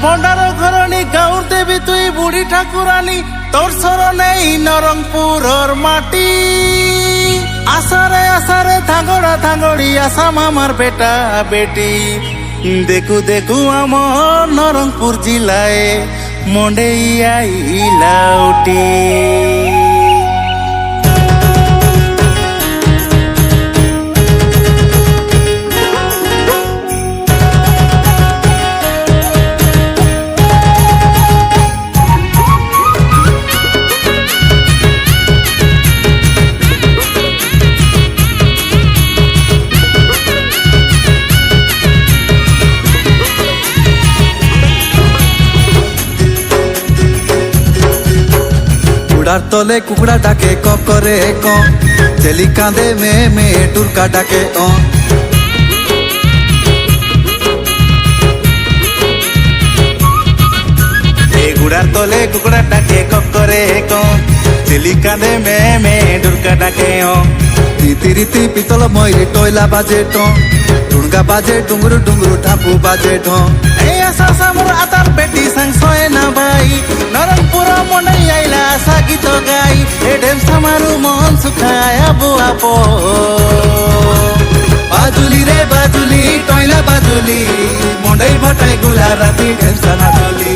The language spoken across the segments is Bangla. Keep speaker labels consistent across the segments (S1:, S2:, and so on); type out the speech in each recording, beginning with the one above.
S1: ভণ্ডার ঘরণী গাঁওর দেবী তুই বুড়ি ঠাকুরানী তোর শরণেই নরংপুরর মাটি আসারে আসারে থাঙ্গড়া থাঙ্গড়ি আসাম আমার বেটা বেটি দেখু দেখু আমার নরংপুর জিলায় মন্ডেই আইলা উটি
S2: কুকুড়ার তলে কুকুড়া ডাকে ক করে ক চেলি কাঁদে মে মে টুরকা ডাকে
S1: গুড়ার তলে কুকুড়া ডাকে ক করে ক চেলি কাঁদে মে মে টুরকা ডাকে
S2: রীতি রীতি পিতল ময়ূরি টয়লা বাজে টুনগা বাজে ডুঙ্গুরু ডুঙ্গুরু ঠাপু বাজে
S1: এই আশা সামর আতার পেটি সাংসয় না ভাই নরংপুর মনে আইলা আশা গীত গাই এ ঢেম সামারু মন সুখায় আবু আপো
S2: বাজুলি রে বাজুলি টয়লা বাজুলি মন্ডাই ভাটাই গুলা রাতি ঢেমসা নাচলি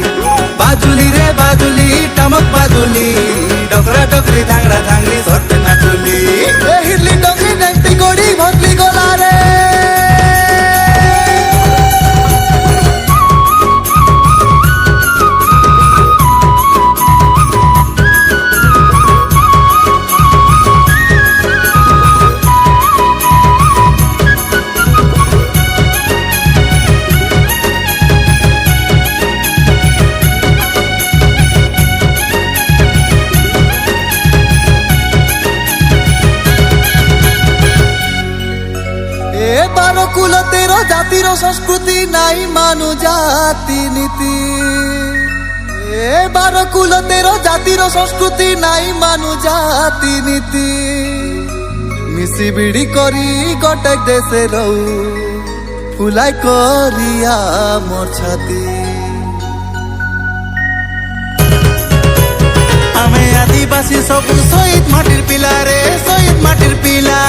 S2: বাজুলি রে বাজুলি টামক বাজুলি ডকরা ডকরি ধাংরা ধাংরি ধরতে নাচলি হিরলি ডকরি ডেংটি গড়ি ভটলি গলা রে বারো কুল তেরো জাতির সংস্কৃতি নাই মানু জাতি নীতি বারো কুল তেরো জাতির সংস্কৃতি নাই মানু জাতি নীতি মিশি বিড়ি করি গটেক দেশে রৌ ফুলাই করিয়া মোর ছাতি
S1: আমি আদিবাসী সবু শহীদ মাটির পিলা রে শহীদ মাটির পিলা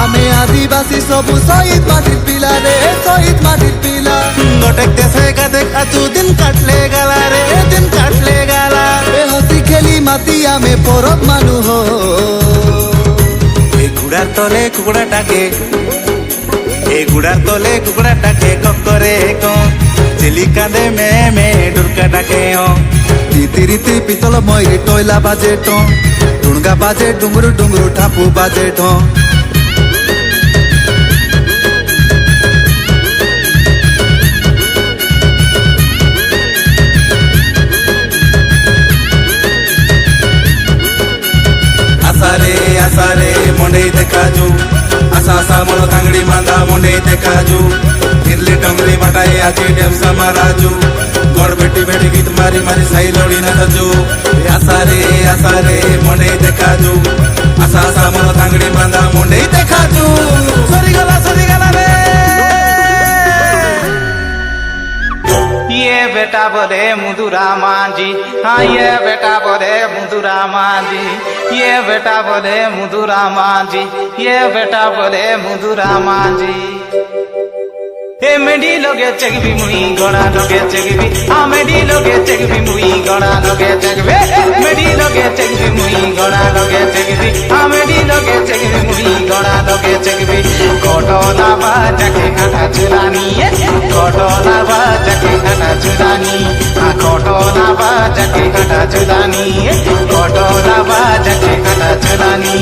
S2: আমি আদিবাসী সবু শহীদ মাটির পিলা রে শহীদ মাটির পিলা
S1: গটেক দেশে গাদেক আচু দিন কাটলে গালা রে দিন কাটলে গালা
S2: হসি খেলি মাতি আমি পরব মানু হো
S1: এই গুড়ার তলে কুকুড়া ডাকে এই গুড়ার তলে কুকুড়া ডাকে ককরে ক চেলি কাঁদে মে মে ডুরকা ডাকে
S2: রীতি রীতি পিতল ময়ূরি টয়লা বাজে টুনগা বাজে ডুঙ্গুরু ডুঙ্গুরু ঠাপু বাজে
S1: আসারে আসারে মন্ডেই দেখাজু আশা সামল কাংড়ি মান্দা মন্ডেই দেখাজু হিরলি ডংরি বাটাই আছি ঢেমসা মারাজু গড় বেটি বেটি গীত মারি মারি সাই লড়ি নাচজু আসারে মন্ডেই দেখাজু আশা সামল কাংড়ি মান্দা মন্ডেই দেখাজু সরি গলা রে
S3: ये बेटा बोले मुदुरा मांझी हाँ ये बेटा बोले मुदुरा मांझी ये बेटा बोले मुदुरा मांझी ये बेटा बोले मुदुरा मांझी ए मेडी लोगे चगबी मुई गड़ा लोगे चगबी हाँ मेडी लोगे चगबी मुई गड़ा लोगे चगबे मेडी लोगे चगबी मुई गड़ा लोगे चगबी हाँ मेडी लोगे चगबी मुई गड़ा लोगे चगबी कोटोला बाजाके खाना चुरानी कोटोला बाजाके खाना चुरानी हाँ कोटोला बाजाके खाना चुरानी कोटोला बाजाके खाना चुरानी